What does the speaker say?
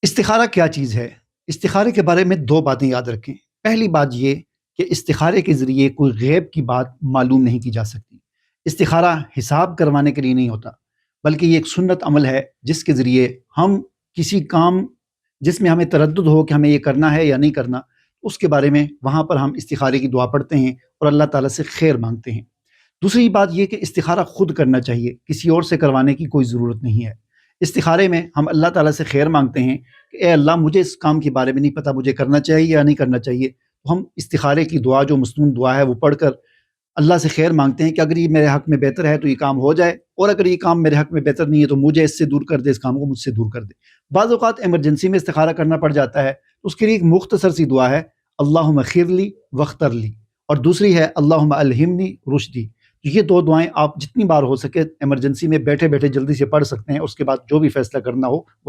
استخارہ کیا چیز ہے؟ استخارے کے بارے میں دو باتیں یاد رکھیں۔ پہلی بات یہ کہ استخارے کے ذریعے کوئی غیب کی بات معلوم نہیں کی جا سکتی۔ استخارہ حساب کروانے کے لیے نہیں ہوتا، بلکہ یہ ایک سنت عمل ہے جس کے ذریعے ہم کسی کام جس میں ہمیں تردد ہو کہ ہمیں یہ کرنا ہے یا نہیں کرنا، اس کے بارے میں وہاں پر ہم استخارے کی دعا پڑھتے ہیں اور اللہ تعالیٰ سے خیر مانگتے ہیں۔ دوسری بات یہ کہ استخارہ خود کرنا چاہیے، کسی اور سے کروانے کی کوئی ضرورت نہیں ہے۔ استخارے میں ہم اللہ تعالیٰ سے خیر مانگتے ہیں کہ اے اللہ مجھے اس کام کے بارے میں نہیں پتہ، مجھے کرنا چاہیے یا نہیں کرنا چاہیے، تو ہم استخارے کی دعا جو مسنون دعا ہے وہ پڑھ کر اللہ سے خیر مانگتے ہیں کہ اگر یہ میرے حق میں بہتر ہے تو یہ کام ہو جائے، اور اگر یہ کام میرے حق میں بہتر نہیں ہے تو مجھے اس سے دور کر دے، اس کام کو مجھ سے دور کر دے۔ بعض اوقات ایمرجنسی میں استخارہ کرنا پڑ جاتا ہے، تو اس کے لیے ایک مختصر سی دعا ہے، اللہم خیر لی واختر لی، اور دوسری ہے اللہم الہمنی رشدی۔ تو یہ دو دعائیں آپ جتنی بار ہو سکے ایمرجنسی میں بیٹھے بیٹھے جلدی سے پڑھ سکتے ہیں، اس کے بعد جو بھی فیصلہ کرنا ہو وہ